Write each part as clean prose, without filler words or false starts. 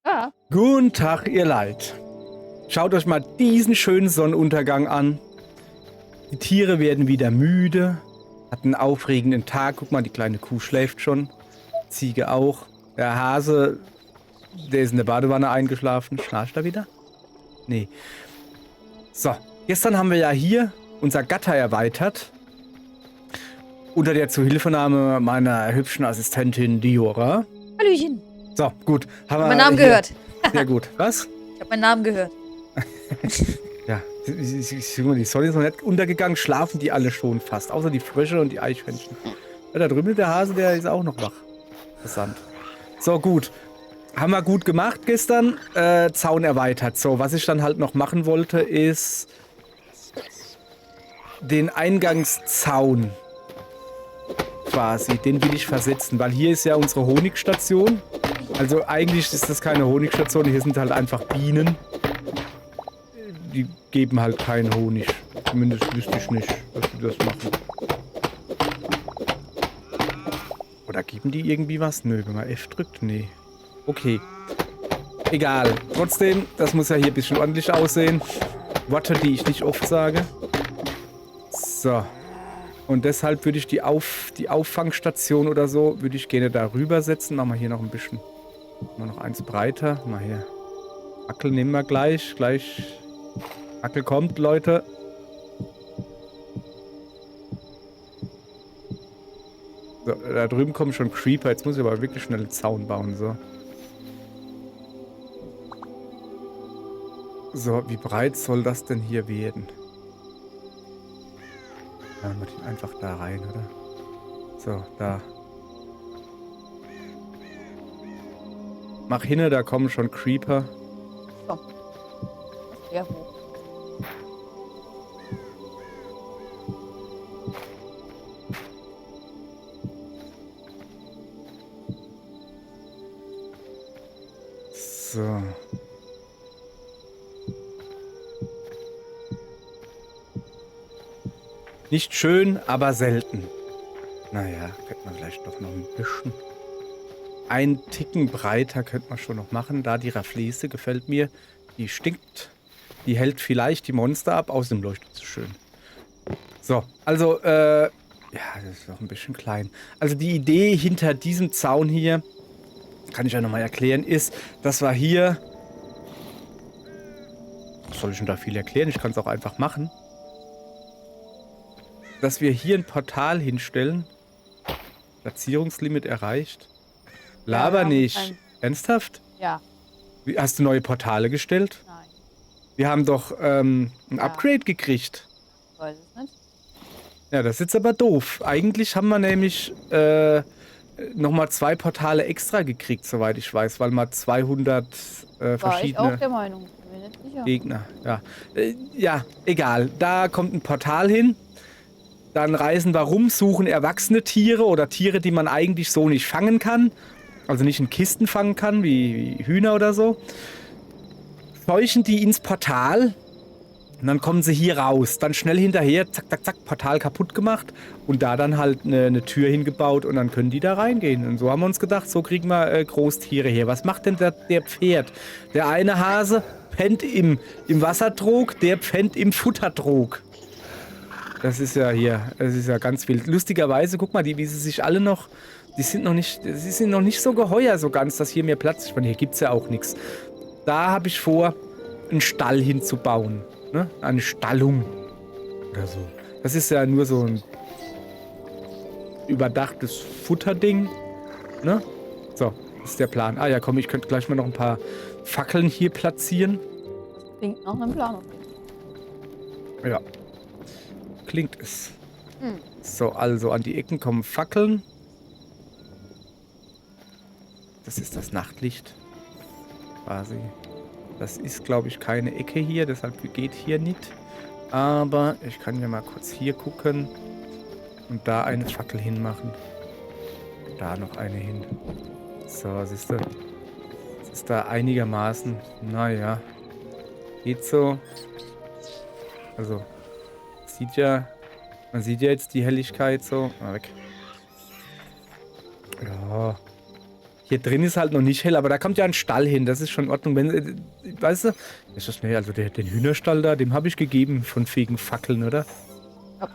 Ja. Guten Tag, ihr Leid. Schaut euch mal diesen schönen Sonnenuntergang an. Die Tiere werden wieder müde. Hat einen aufregenden Tag. Guck mal, die kleine Kuh schläft schon. Ziege auch. Der Hase, der ist in der Badewanne eingeschlafen. Schnarcht er wieder? Nee. So, gestern haben wir ja hier unser Gatter erweitert. Unter der Zuhilfenahme meiner hübschen Assistentin Diora. Hallöchen. So, gut. Ich habe meinen Namen gehört. Sehr gut. Was? Ich habe meinen Namen gehört. Ja, die Sonne ist noch nicht untergegangen, schlafen die alle schon fast. Außer die Frösche und die Eichhörnchen. Ja, da drüben der Hase, der ist auch noch wach. Interessant. So, gut. Haben wir gut gemacht gestern. Zaun erweitert. So, was ich dann halt noch machen wollte, ist den Eingangszaun quasi, den will ich versetzen, weil hier ist ja unsere Honigstation. Also eigentlich ist das keine Honigstation, hier sind halt einfach Bienen. Die geben halt keinen Honig. Zumindest wüsste ich nicht, dass die das machen. Oder geben die irgendwie was? Nö, wenn man F drückt? Nee. Okay. Egal. Trotzdem, das muss ja hier ein bisschen ordentlich aussehen. Worte, die ich nicht oft sage. So. Und deshalb würde ich die Auffangstation oder so, würde ich gerne da rüber setzen. Machen wir hier noch ein bisschen. Mal noch eins breiter. Mal hier. Fackel nehmen wir gleich. Fackel kommt, Leute. So, da drüben kommen schon Creeper. Jetzt muss ich aber wirklich schnell einen Zaun bauen. So, wie breit soll das denn hier werden? Ja, machen wir den einfach da rein, oder? So, da. Mach hinne, da kommen schon Creeper. So. Sehr hoch. So. Nicht schön, aber selten. Naja, könnte man vielleicht doch noch ein bisschen. Ein Ticken breiter könnte man schon noch machen. Da die Rafflese gefällt mir. Die stinkt. Die hält vielleicht die Monster ab. Außerdem leuchtet sie schön. So, also, ja, das ist noch ein bisschen klein. Also die Idee hinter diesem Zaun hier, kann ich ja nochmal erklären, ist, dass wir hier... Was soll ich denn da viel erklären? Ich kann es auch einfach machen. Dass wir hier ein Portal hinstellen. Platzierungslimit erreicht. Laber nicht. Ernsthaft? Ja. Hast du neue Portale gestellt? Nein. Wir haben doch ein Upgrade gekriegt. Ich weiß es nicht. Ja, das ist jetzt aber doof. Eigentlich haben wir nämlich nochmal 2 Portale extra gekriegt, soweit ich weiß, weil wir 200 War ich verschiedene auch der Meinung. Bin mir nicht sicher. Gegner. Ja. Ja, egal. Da kommt ein Portal hin. Dann reisen wir rum, suchen erwachsene Tiere oder Tiere, die man eigentlich so nicht fangen kann. Also nicht in Kisten fangen kann, wie Hühner oder so. Scheuchen die ins Portal. Und dann kommen sie hier raus. Dann schnell hinterher, zack, zack, zack, Portal kaputt gemacht. Und da dann halt eine Tür hingebaut und dann können die da reingehen. Und so haben wir uns gedacht, so kriegen wir Großtiere her. Was macht denn der Pferd? Der eine Hase pennt im Wassertrog, der pennt im Futtertrog. Das ist ja hier, das ist ja ganz wild. Lustigerweise, guck mal, wie sie sich alle noch, sie sind noch nicht so geheuer so ganz, dass hier mehr Platz ist. Ich meine, hier gibt es ja auch nichts. Da habe ich vor, einen Stall hinzubauen. Ne? Eine Stallung. Oder so. Das ist ja nur so ein überdachtes Futterding. Ne? So, das ist der Plan. Ah ja, komm, ich könnte gleich mal noch ein paar Fackeln hier platzieren. Das klingt nach einem Plan. Ja. Klingt es. So, also an die Ecken kommen Fackeln. Das ist das Nachtlicht. Quasi. Das ist, glaube ich, keine Ecke hier, deshalb geht hier nicht. Aber ich kann ja mal kurz hier gucken und da eine Fackel hinmachen. Da noch eine hin. So, siehst du? Das ist da einigermaßen, naja, geht so. Also, man sieht ja jetzt die Helligkeit so. Mal weg. Ja. Hier drin ist halt noch nicht hell, aber da kommt ja ein Stall hin. Das ist schon in Ordnung. Wenn, weißt du, ist das, nee, also den Hühnerstall da, dem habe ich gegeben von wegen Fackeln, oder? Ja.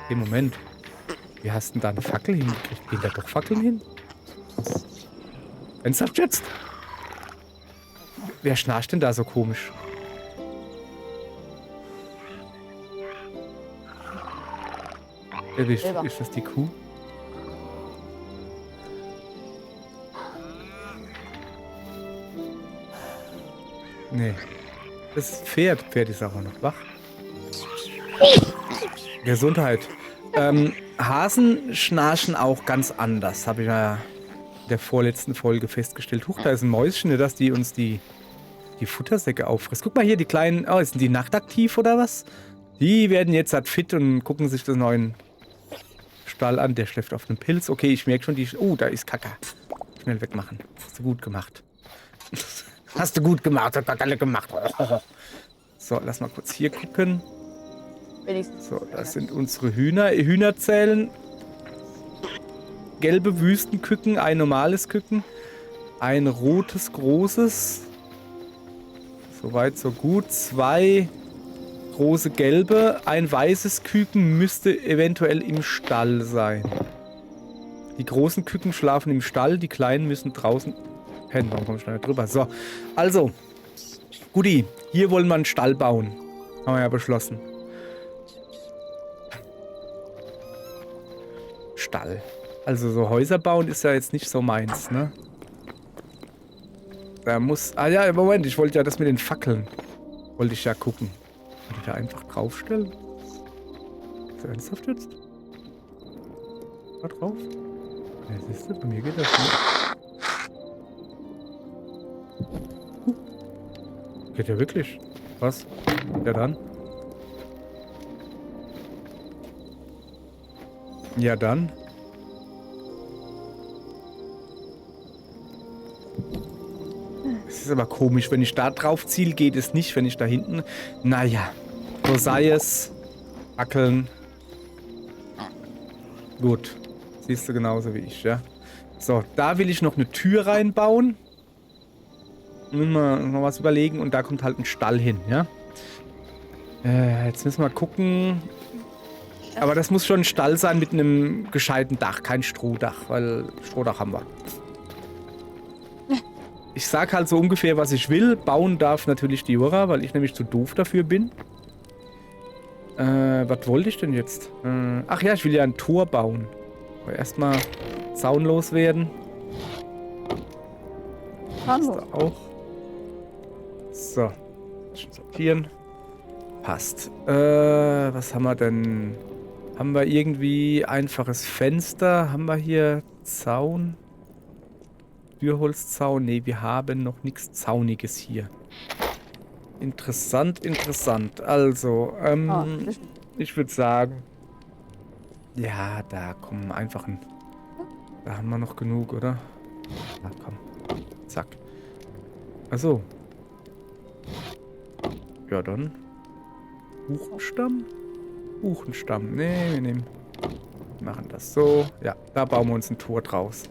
Im Moment. Wie hast du denn da eine Fackel hingekriegt? Gehen da doch Fackeln hin? Ernsthaft jetzt? Wer schnarcht denn da so komisch? Ist das die Kuh? Nee. Das Pferd. Pferd ist aber noch wach. Gesundheit. Hasen schnarchen auch ganz anders. Habe ich ja in der vorletzten Folge festgestellt. Huch, da ist ein Mäuschen, ne, dass die uns die Futtersäcke auffrisst. Guck mal hier, die kleinen... Oh, sind die nachtaktiv oder was? Die werden jetzt halt fit und gucken sich den neuen Stall an. Der schläft auf einem Pilz. Okay, ich merke schon, die... Oh, da ist Kacke. Schnell wegmachen. Hast du gut gemacht. Hast du gut gemacht. Hat alle gemacht. So, lass mal kurz hier gucken. Wenigstens. So, das sind unsere Hühner. Hühnerzellen. Gelbe Wüstenküken, ein normales Küken, ein rotes großes. Soweit, so gut. 2 große gelbe, ein weißes Küken müsste eventuell im Stall sein. Die großen Küken schlafen im Stall, die kleinen müssen draußen pennen. Warum komme ich da nicht drüber? So, also, Guti, hier wollen wir einen Stall bauen. Haben wir ja beschlossen. Stall. Also so Häuser bauen ist ja jetzt nicht so meins, ne? Da muss... Ah ja, Moment, ich wollte ja das mit den Fackeln. Wollte ich ja gucken. Kann ich da einfach draufstellen? Ist das ernsthaft jetzt? Da drauf? Ja, siehst du, bei mir geht das nicht. Geht ja wirklich. Was? Ja dann. Ja dann. Es ist aber komisch, wenn ich da drauf ziele, geht es nicht, wenn ich da hinten... Naja, so sei es. Fackeln. Gut. Siehst du genauso wie ich, ja. So, da will ich noch eine Tür reinbauen. Müssen wir noch was überlegen und da kommt halt ein Stall hin, ja. Jetzt müssen wir gucken... Aber das muss schon ein Stall sein mit einem gescheiten Dach, kein Strohdach, weil Strohdach haben wir. Ich sag halt so ungefähr, was ich will. Bauen darf natürlich die Jura, weil ich nämlich zu doof dafür bin. Was wollte ich denn jetzt? Ach ja, ich will ja ein Tor bauen. Aber erstmal zaunlos werden. Das da auch. So. Sortieren. Passt. Was haben wir denn? Haben wir irgendwie einfaches Fenster? Haben wir hier Zaun? Türholzzaun? Ne, wir haben noch nichts Zauniges hier. Interessant, interessant. Also, ich würde sagen, ja, da kommen einfach ein... Da haben wir noch genug, oder? Na komm. Zack. Achso. Ja, dann. Buchenstamm? Buchenstamm. Nee, wir nehmen. Machen das so. Ja, da bauen wir uns ein Tor draus.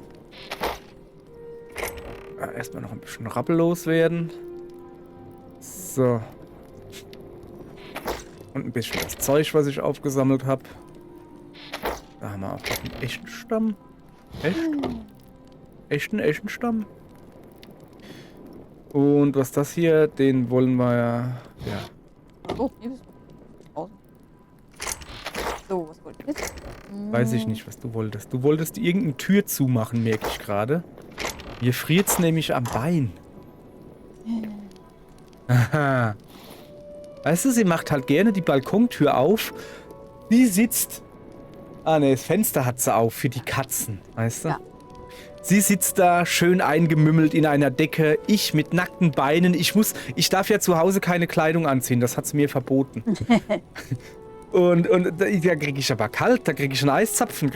Ja, erstmal noch ein bisschen Rappel loswerden. So. Und ein bisschen das Zeug, was ich aufgesammelt habe. Da haben wir auch noch einen echten Stamm. Echt? Echten Stamm? Und was das hier, den wollen wir ja... Oh, hier bist du. Draußen. So, was wollte ich jetzt? Weiß ich nicht, was du wolltest. Du wolltest irgendeine Tür zumachen, merke ich gerade. Hier friert's nämlich am Bein. Aha. Weißt du, sie macht halt gerne die Balkontür auf. Die sitzt... Ah ne, das Fenster hat sie auf für die Katzen, weißt du? Ja. Sie sitzt da schön eingemümmelt in einer Decke. Ich mit nackten Beinen. Ich darf ja zu Hause keine Kleidung anziehen. Das hat sie mir verboten. und da kriege ich aber kalt. Da kriege ich einen Eiszapfen.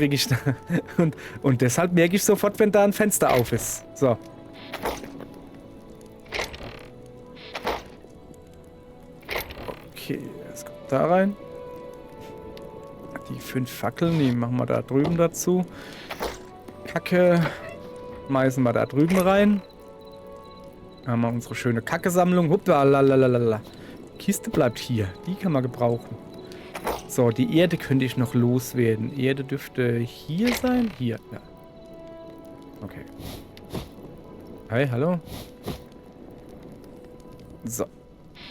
Und deshalb merke ich sofort, wenn da ein Fenster auf ist. So. Okay, das kommt da rein. Die 5 Fackeln, die machen wir da drüben dazu. Kacke. schmeißen wir da drüben rein. Da haben wir unsere schöne Kacke-Sammlung. Huppla. Kiste bleibt hier. Die kann man gebrauchen. So, die Erde könnte ich noch loswerden. Erde dürfte hier sein. Hier, ja. Okay. Hi, hallo. So.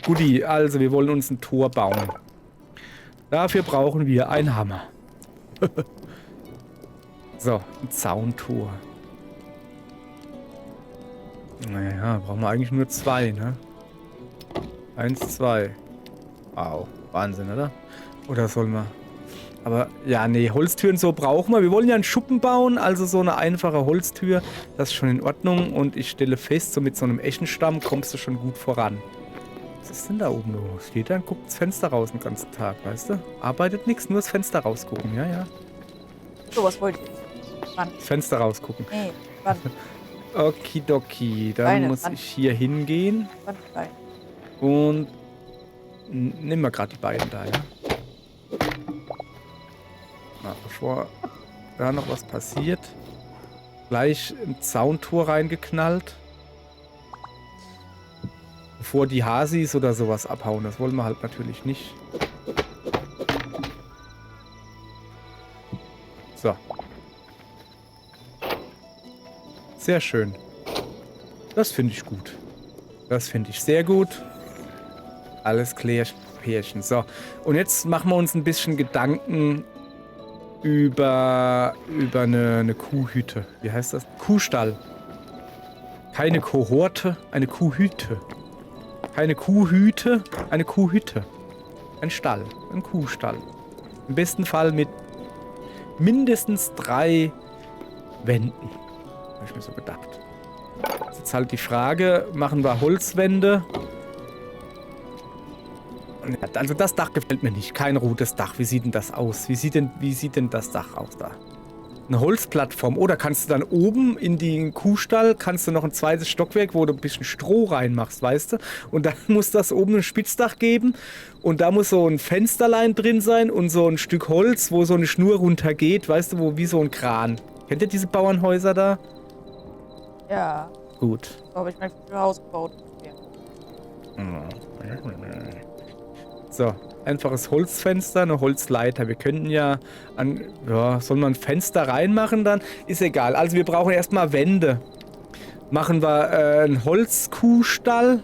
Guti, also wir wollen uns ein Tor bauen. Dafür brauchen wir einen Hammer. So, ein Zauntor. Naja, brauchen wir eigentlich nur 2, ne? 1, 2. Wow, Wahnsinn, oder? Oder sollen wir... Aber, ja, nee, Holztüren so brauchen wir. Wir wollen ja einen Schuppen bauen, also so eine einfache Holztür. Das ist schon in Ordnung. Und ich stelle fest, so mit so einem Eschenstamm kommst du schon gut voran. Was ist denn da oben los? Steht da und guckt das Fenster raus den ganzen Tag, weißt du? Arbeitet nichts, nur das Fenster rausgucken, ja, ja. So, was wollte ich? Wann? Das Fenster rausgucken. Nee, wann? Okidoki, dann Beine, muss Mann. ich hier hingehen. Wann rein? Und nehmen wir gerade die beiden da, ja? Na, bevor da noch was passiert, gleich im Zauntor reingeknallt. Bevor die Hasis oder sowas abhauen. Das wollen wir halt natürlich nicht. So. Sehr schön. Das finde ich gut. Das finde ich sehr gut. Alles Pärchen. So. Und jetzt machen wir uns ein bisschen Gedanken über eine Kuhhütte. Wie heißt das? Kuhstall. Keine Kohorte, eine Kuhhütte. Keine Kuhhüte, eine Kuhhütte. Ein Stall, ein Kuhstall. Im besten Fall mit mindestens 3 Wänden. Habe ich mir so gedacht. Jetzt halt die Frage, machen wir Holzwände? Also das Dach gefällt mir nicht. Kein rotes Dach. Wie sieht denn das aus? Wie sieht denn das Dach aus da? Eine Holzplattform. Oder kannst du dann oben in den Kuhstall, kannst du noch ein zweites Stockwerk, wo du ein bisschen Stroh reinmachst, weißt du? Und dann muss das oben ein Spitzdach geben. Und da muss so ein Fensterlein drin sein und so ein Stück Holz, wo so eine Schnur runtergeht, weißt du, wo wie so ein Kran. Kennt ihr diese Bauernhäuser da? Ja. Gut. So habe ich mein Haus gebaut. Ja. So, einfaches Holzfenster, eine Holzleiter. Wir könnten ja soll man ein Fenster reinmachen dann? Ist egal. Also wir brauchen erstmal Wände. Machen wir einen Holzkuhstall?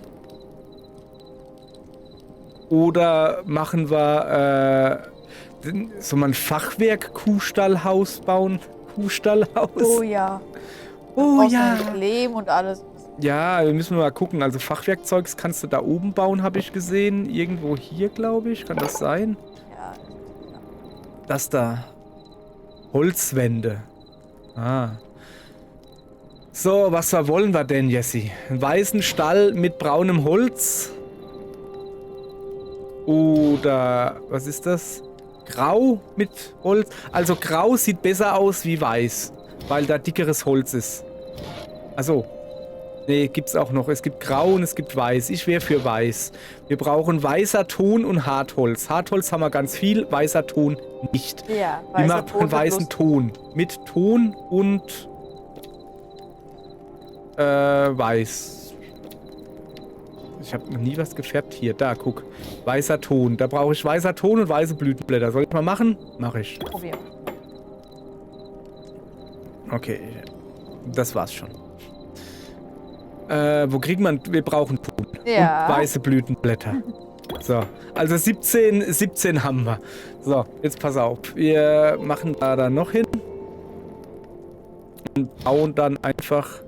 Oder machen wir soll man ein Fachwerk-Kuhstallhaus bauen? Kuhstallhaus? Oh ja. Oh Brauchst ja. du Lehm und alles. Ja, wir müssen mal gucken. Also Fachwerkzeugs kannst du da oben bauen, habe ich gesehen. Irgendwo hier, glaube ich. Kann das sein? Ja. Das da. Holzwände. Ah. So, was wollen wir denn, Jessie? Einen weißen Stall mit braunem Holz? Oder, was ist das? Grau mit Holz? Also grau sieht besser aus wie weiß, weil da dickeres Holz ist. Also, nee, gibt's auch noch. Es gibt grau und es gibt weiß. Ich wäre für weiß. Wir brauchen weißer Ton und Hartholz. Hartholz haben wir ganz viel, weißer Ton nicht. Ja, Wie macht man einen weißen Ton? Mit Ton und weiß. Ich habe noch nie was gefärbt hier. Da, guck. Weißer Ton. Da brauche ich weißer Ton und weiße Blütenblätter. Soll ich mal machen? Mach ich. Probier. Okay. Das war's schon. Wo kriegt man... Wir brauchen Ton. Ja. Und weiße Blütenblätter. So. Also 17 haben wir. So, jetzt pass auf. Wir machen da dann noch hin. Und bauen dann einfach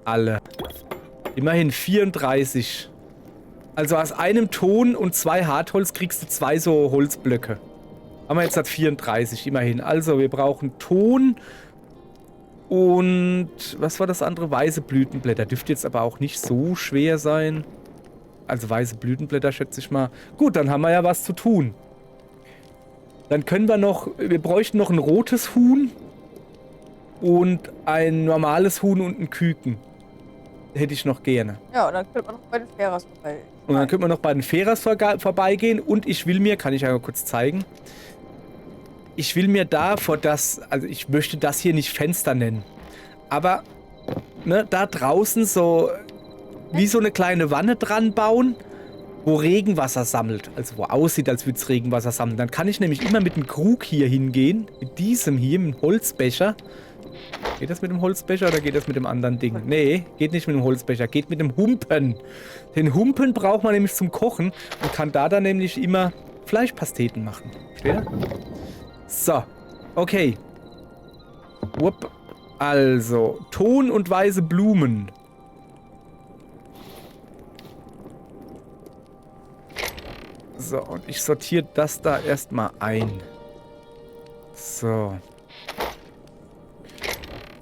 alle. Immerhin 34. Also aus einem Ton und 2 Hartholz kriegst du 2 so Holzblöcke. Haben wir jetzt halt 34, immerhin. Also wir brauchen Ton und was war das andere? Weiße Blütenblätter. Dürfte jetzt aber auch nicht so schwer sein. Also weiße Blütenblätter schätze ich mal. Gut, dann haben wir ja was zu tun. Dann können wir noch, wir bräuchten noch ein rotes Huhn und ein normales Huhn und ein Küken. Hätte ich noch gerne. Ja, und dann könnte man noch bei den Ferras vorbei. Und dann könnte man noch bei den Ferras vorbeigehen. Und ich will mir, kann ich einmal kurz zeigen, ich will mir da vor das, also ich möchte das hier nicht Fenster nennen. Aber ne, da draußen so wie so eine kleine Wanne dran bauen, wo Regenwasser sammelt. Also wo aussieht, als würde es Regenwasser sammeln. Dann kann ich nämlich immer mit dem Krug hier hingehen. Mit diesem hier, mit dem Holzbecher. Geht das mit dem Holzbecher oder geht das mit dem anderen Ding? Nee, geht nicht mit dem Holzbecher, geht mit dem Humpen. Den Humpen braucht man nämlich zum Kochen und kann da dann nämlich immer Fleischpasteten machen. Versteht ihr? So, okay. Wupp. Also, Ton und weiße Blumen. So, und ich sortiere das da erstmal ein. So.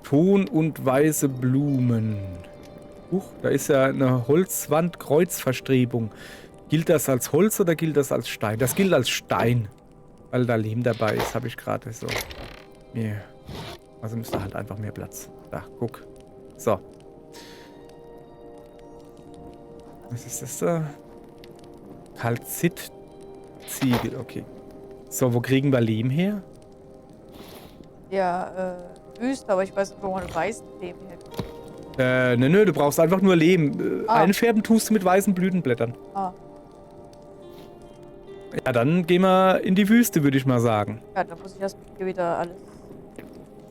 Ton und weiße Blumen. Huch, da ist ja eine Holzwand-Kreuzverstrebung. Gilt das als Holz oder gilt das als Stein? Das gilt als Stein. Weil da Lehm dabei ist, habe ich gerade so. Yeah. Also müsste halt einfach mehr Platz. Da, guck. So. Was ist das da? Kalzit-Ziegel, okay. So, wo kriegen wir Lehm her? Ja, Wüste, aber ich weiß nicht, wo man weißen Lehm her. Nö, du brauchst einfach nur Lehm. Einfärben tust du mit weißen Blütenblättern. Ah. Ja, dann gehen wir in die Wüste, würde ich mal sagen. Ja, dann muss ich erst hier wieder alles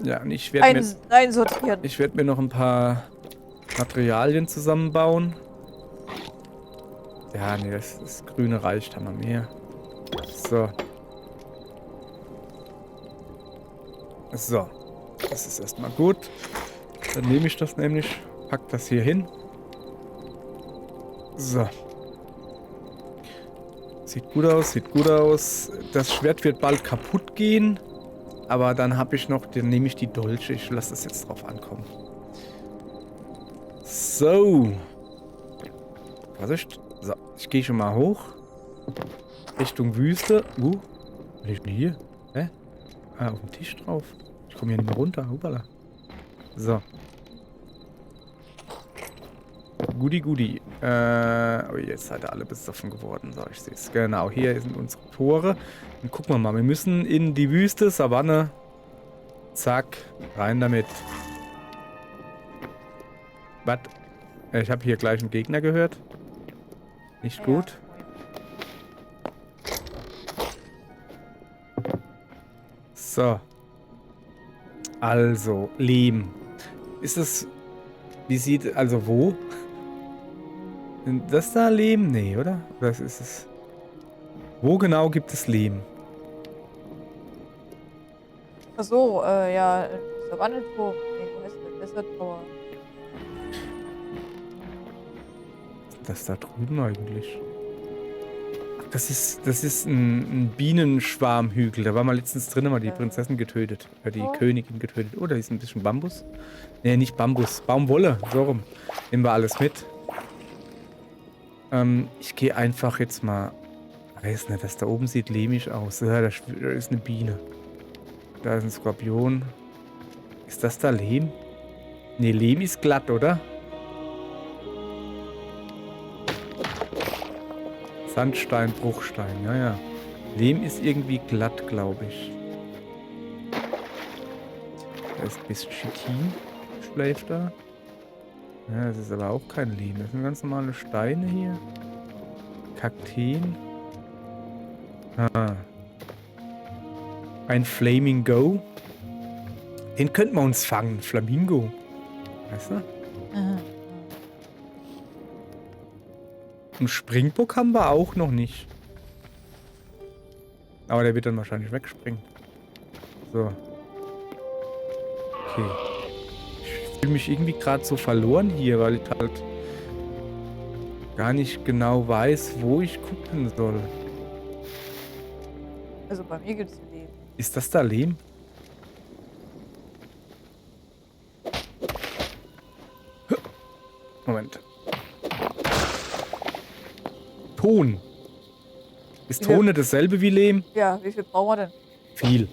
Ja, und ich werde mir, einsortieren. werd mir noch ein paar Materialien zusammenbauen. Ja, nee, das Grüne reicht, haben wir mehr. So. So. Das ist erstmal gut. Dann nehme ich das nämlich, pack das hier hin. So. Sieht gut aus, sieht gut aus. Das Schwert wird bald kaputt gehen. Aber dann habe ich noch, dann nehme ich die Dolche. Ich lasse das jetzt drauf ankommen. So. Vorsicht. So, ich gehe schon mal hoch. Richtung Wüste. Was ist denn hier? Hä? Ah, auf dem Tisch drauf. Ich komme hier nicht mehr runter. Hupala. So. Goodie. Oh, jetzt seid ihr alle besoffen geworden. So, ich sehe es. Genau, hier sind unsere Tore. Dann gucken wir mal. Wir müssen in die Wüste, Savanne. Zack, rein damit. Was? Ich habe hier gleich einen Gegner gehört. Nicht Ja. gut. So. Also, Lehm. Ist es... Wie sieht... Also, wo? Sind das da Lehm? Nee, oder? Was ist es? Wo genau gibt es Lehm? Ach so, ja, Savannenturm. Nee, wo heißt das? Desert Tower. Was ist das da drüben eigentlich? Ach, das ist ein Bienenschwarmhügel. Da war mal letztens drin, mal die Prinzessin getötet. Die Königin getötet. Oh, da ist ein bisschen Bambus. Nee, nicht Bambus. Baumwolle. So rum. Nehmen wir alles mit. Ich gehe einfach jetzt mal... Weiß nicht, das da oben sieht lehmig aus. Ja, da ist eine Biene. Da ist ein Skorpion. Ist das da Lehm? Nee, Lehm ist glatt, oder? Sandstein, Bruchstein, ja. Lehm ist irgendwie glatt, glaube ich. Da ist ein bisschen Chitin, schläft da. Ja, das ist aber auch kein Lehm. Das sind ganz normale Steine hier. Kakteen. Ah. Ein Flamingo. Den könnten wir uns fangen. Flamingo. Weißt du? Mhm. Einen Springbock haben wir auch noch nicht. Aber der wird dann wahrscheinlich wegspringen. So. Okay. Ich fühle mich irgendwie gerade so verloren hier, weil ich halt gar nicht genau weiß, wo ich gucken soll. Also bei mir gibt es Lehm. Ist das da Lehm? Moment. Ton. Ist Ja. Ton dasselbe wie Lehm? Ja, wie viel brauchen wir denn? Viel.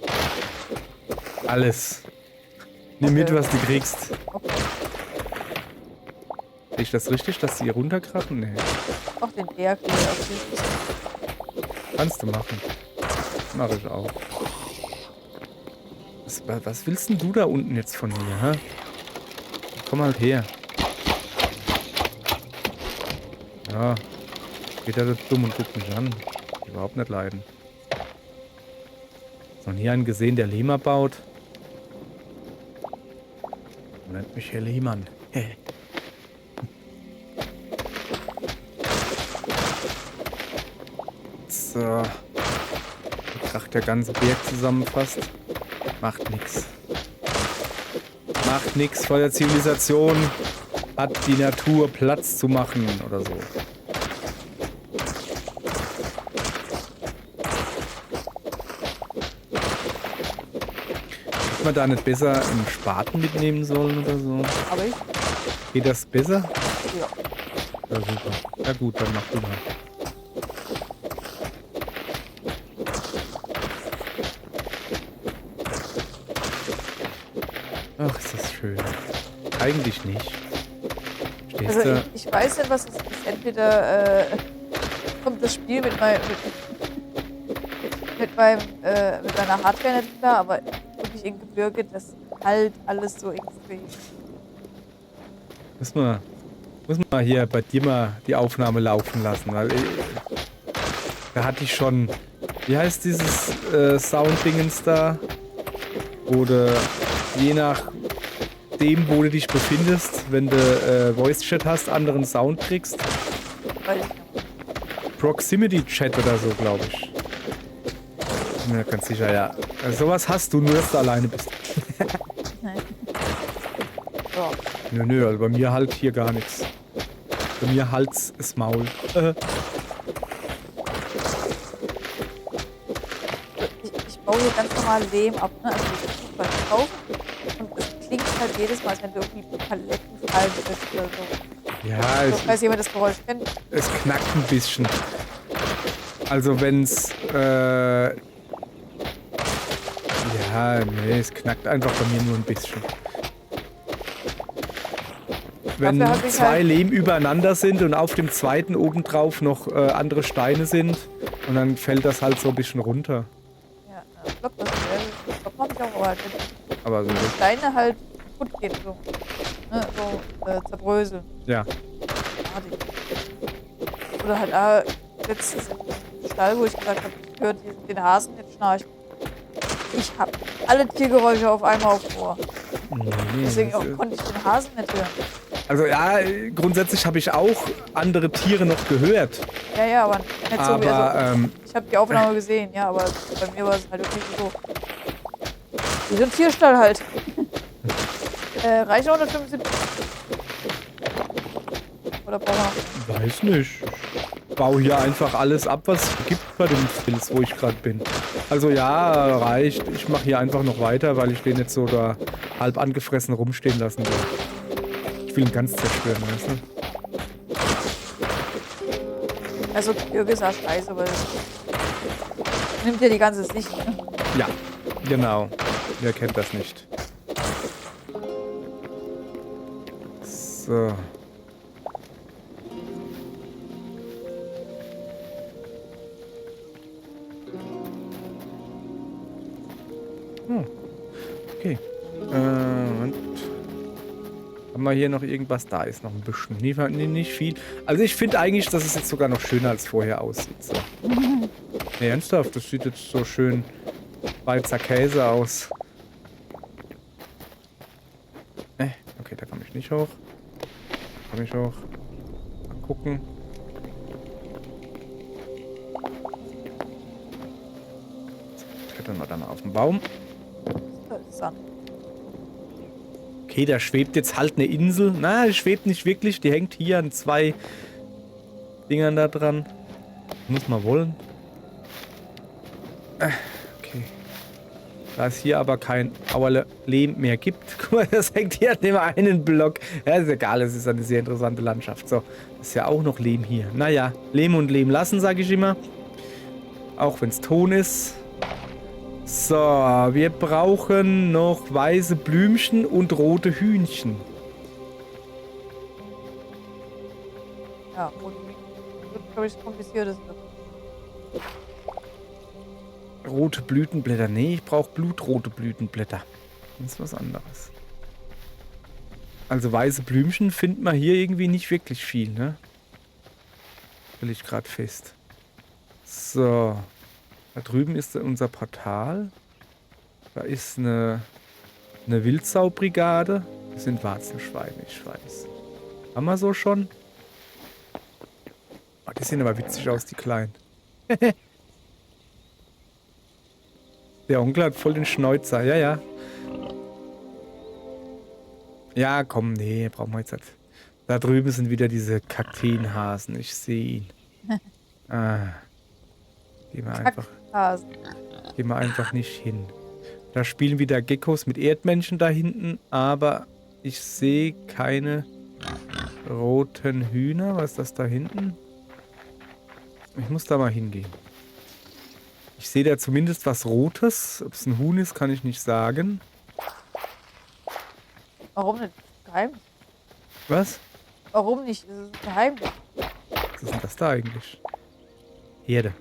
Alles. Nimm mit, was du kriegst. Okay. Sehe ich das richtig, dass die hier runterkrachen? Nee. Auch den Berg hier. Okay. Kannst du machen. Mach ich auch. Was willst denn du da unten jetzt von mir, hä? komm halt her. Ja, geht er dumm und guckt mich an. Überhaupt nicht leiden. Noch nie einen gesehen, der Lehmer baut. Man nennt mich Herr Lehmann. So. Wie kracht der ganze Berg zusammen fast. Macht nix. Macht nix. Vor der Zivilisation hat die Natur Platz zu machen oder so. Hätte man da nicht besser einen Spaten mitnehmen sollen oder so? Aber ich, Geht das besser? ja. Ja, super. Ja gut, dann mach du mal. Ach, ist das schön. Eigentlich nicht. Stehst Also du? ich weiß nicht, was es ist. Entweder kommt das Spiel mit meiner Hardware nicht klar, aber wirklich in Gebirge, das halt alles so extrem. Muss man hier bei dir mal die Aufnahme laufen lassen, weil da hatte ich schon, wie heißt dieses Sound-Dingens da? Oder je nachdem, wo du dich befindest, wenn du Voice-Chat hast, anderen Sound kriegst. Weiß ich nicht. Proximity-Chat oder so, glaube ich. Bin mir ganz sicher, ja. Also sowas hast du, nur dass du alleine bist. Nein. Ja. Nö, also bei mir halt hier gar nichts. Bei mir halt's das Maul. Ich baue hier ganz normal Lehm ab, ne? Also ich muss beim Kaufen und es klingt halt jedes Mal, als wenn du irgendwie Paletten fallen bist oder so. Ja, So, falls jemand das Geräusch kennt. es knackt ein bisschen. Also wenn's, ja, nee, es knackt einfach bei mir nur ein bisschen. Wenn Dafür hab ich zwei halt- Lehm übereinander sind und auf dem zweiten obendrauf noch andere Steine sind und dann fällt das halt so ein bisschen runter. Ja, ich glaube, das mache ich auch, aber halt, wenn Aber so, die Steine halt kaputt gehen, so, ne? So zerbröseln. ja. Oder halt letztens im Stall, wo ich gesagt habe, ich höre den Hasen jetzt schnarchen. Ich habe alle Tiergeräusche auf einmal auf Ohr. Deswegen auch, konnte ich den Hasen nicht hören. Also ja, grundsätzlich habe ich auch andere Tiere noch gehört. Ja, aber nicht so wie Aber also, ich habe die Aufnahme gesehen, ja, aber bei mir war es halt wirklich so. Wie so ein Tierstall halt. Reicht 175? Oder brauchen wir noch? Weiß nicht. Ich baue hier einfach alles ab, was es gibt bei dem Filz, wo ich gerade bin. Also ja, reicht. Ich mache hier einfach noch weiter, weil ich den jetzt so da halb angefressen rumstehen lassen will. Ich will ihn ganz zerstören, weißt du? Also Gebirge ist auch scheiße, weil es nimmt ja die ganze Sicht. Ne? Ja, genau. Wer kennt das nicht? So. Okay. Und haben wir hier noch irgendwas? Da ist noch ein bisschen. Nee, nicht viel. Also ich finde eigentlich, dass es jetzt sogar noch schöner als vorher aussieht. So. Nee, ernsthaft, das sieht jetzt so schön Schweizer Käse aus. Okay, da komme ich nicht hoch. Da komme ich hoch. Mal gucken. So, klettern wir dann mal auf den Baum. Das ist Sand. Okay, da schwebt jetzt halt eine Insel. Na, die schwebt nicht wirklich. Die hängt hier an zwei Dingern da dran. Muss man wollen. Okay. Da es hier aber kein Auerle Lehm mehr gibt. Guck mal, das hängt hier an dem einen Block. Ja, ist egal, es ist eine sehr interessante Landschaft. So, ist ja auch noch Lehm hier. Naja, Lehm und Lehm lassen, sage ich immer. Auch wenn es Ton ist. So, wir brauchen noch weiße Blümchen und rote Hühnchen. Ja, und wird, glaube ich, das Komplizierteste. Rote Blütenblätter. Nee, ich brauche blutrote Blütenblätter. Das ist was anderes. Also weiße Blümchen findet man hier irgendwie nicht wirklich viel, ne? Stelle ich gerade fest. So. Da drüben ist unser Portal. Da ist eine Wildsaubrigade. Das sind Warzenschweine, ich weiß. Haben wir so schon? Oh, die sehen aber witzig aus, die Kleinen. Der Onkel hat voll den Schnäuzer. Ja, ja. Ja, komm, nee, brauchen wir jetzt nicht. Da drüben sind wieder diese Kakteenhasen. Ich sehe ihn. Gehen wir einfach nicht hin. Da spielen wieder Geckos mit Erdmännchen da hinten, aber ich sehe keine roten Hühner. Was ist das da hinten? Ich muss da mal hingehen. Ich sehe da zumindest was Rotes. Ob es ein Huhn ist, kann ich nicht sagen. Warum nicht? Geheimnis. Was? Warum nicht? Das ist ein Geheimnis. Was ist denn das da eigentlich? Herde.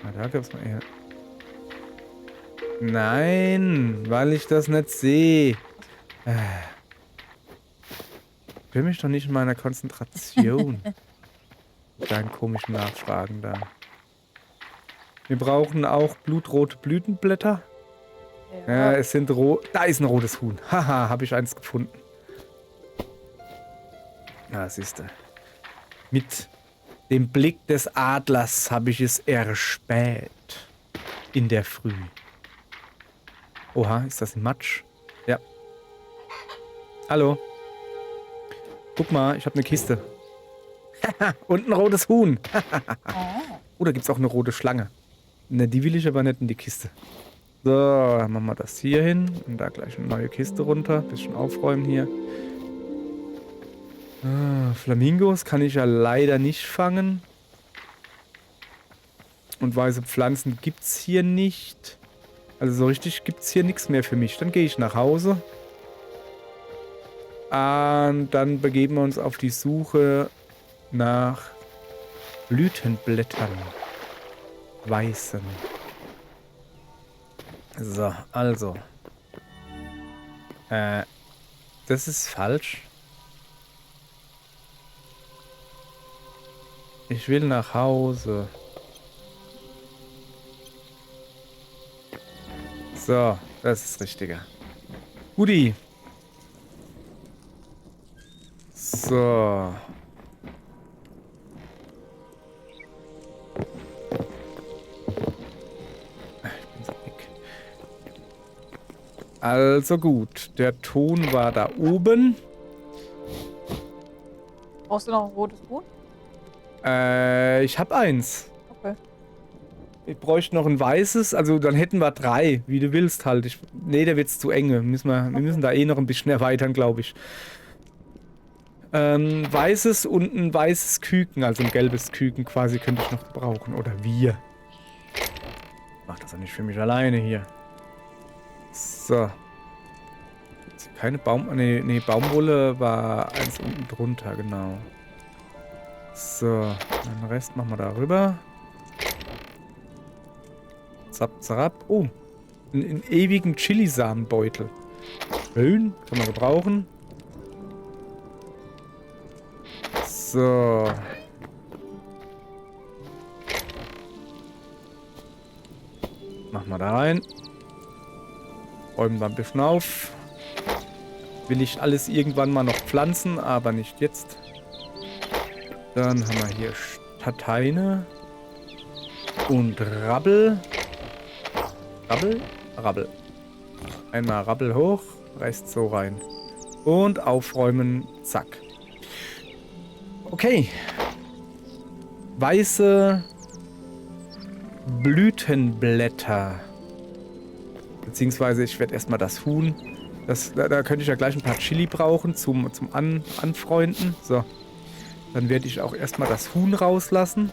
Na, da gab es mal Erde. Nein, weil ich das nicht sehe. Ich will mich doch nicht in meiner Konzentration. Mit deinen komischen Nachfragen da. Wir brauchen auch blutrote Blütenblätter. Ja, es sind Da ist ein rotes Huhn. Haha, habe ich eins gefunden. Ah, siehst du. Mit dem Blick des Adlers habe ich es erspäht. In der Früh. Oha, ist das ein Matsch? Ja. Hallo. Guck mal, ich habe eine Kiste. Und ein rotes Huhn. Oh, da gibt es auch eine rote Schlange. Ne, die will ich aber nicht in die Kiste. So, dann machen wir das hier hin. Und da gleich eine neue Kiste runter. Bisschen aufräumen hier. Flamingos kann ich ja leider nicht fangen. Und weiße Pflanzen gibt es hier nicht. Also so richtig gibt es hier nichts mehr für mich. Dann gehe ich nach Hause. Und dann begeben wir uns auf die Suche nach Blütenblättern. Weißen. So, also. Das ist falsch. Ich will nach Hause. So, das ist richtiger. Guti. So. Ich bin so dick. Also gut, der Ton war da oben. Brauchst du noch ein rotes Huhn? Ich hab eins. Okay. Ich bräuchte noch ein weißes, also dann hätten wir 3, wie du willst halt. Nee, der wird's zu enge. Wir müssen da eh noch ein bisschen erweitern, glaube ich. Weißes und ein weißes Küken, also ein gelbes Küken quasi könnte ich noch brauchen. Oder wir. Mach das doch nicht für mich alleine hier. So. Keine Nee, Baumwolle war eins unten drunter, genau. So, den Rest machen wir da rüber. Zap, zap. Oh, einen ewigen Chilisamenbeutel. Schön, kann man gebrauchen. So. Machen wir da rein. Räumen wir ein bisschen auf. Will ich alles irgendwann mal noch pflanzen, aber nicht jetzt. Dann haben wir hier Stateine und Rabbel. Rabbel. Einmal Rabbel hoch, Rest so rein. Und aufräumen, zack. Okay. Weiße Blütenblätter. Beziehungsweise ich werde erstmal das Huhn. Da könnte ich ja gleich ein paar Chili brauchen zum Anfreunden. So. Dann werde ich auch erstmal das Huhn rauslassen.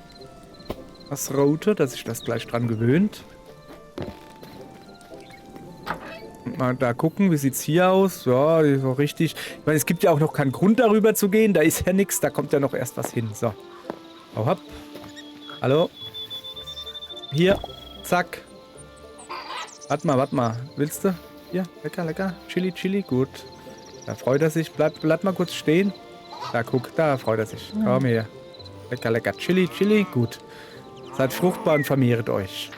Das Rote, dass sich das gleich dran gewöhnt. Und mal da gucken, wie sieht's hier aus? Ja, so richtig. Ich meine, es gibt ja auch noch keinen Grund darüber zu gehen. Da ist ja nichts, da kommt ja noch erst was hin. So. Hau ab. Hallo. Hier. Zack. Warte mal. Willst du? Hier, lecker. Chili, gut. Da freut er sich. Bleib mal kurz stehen. Da, guck, da freut er sich. Komm her. Lecker, lecker. Chili, Chili. Gut. Seid fruchtbar und vermehret euch.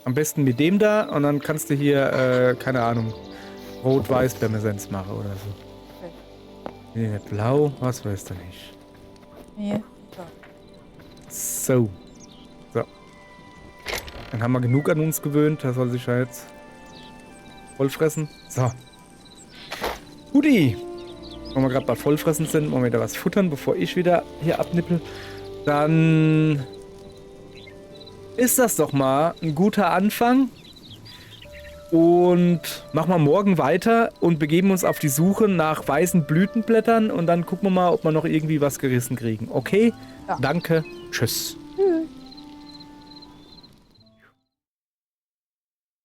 Am besten mit dem da und dann kannst du hier, keine Ahnung, Rot-Weiß-Bämesens machen oder so. Okay. Nee, nicht blau, was weißt du nicht. Nee. So. So. Dann haben wir genug an uns gewöhnt. Da soll sich ja jetzt vollfressen. So. Guti. Wenn wir gerade bei Vollfressen sind, wollen wir wieder was futtern, bevor ich wieder hier abnippel. Dann ist das doch mal ein guter Anfang. Und machen wir morgen weiter und begeben uns auf die Suche nach weißen Blütenblättern und dann gucken wir mal, ob wir noch irgendwie was gerissen kriegen. Okay? Ja. Danke. Tschüss.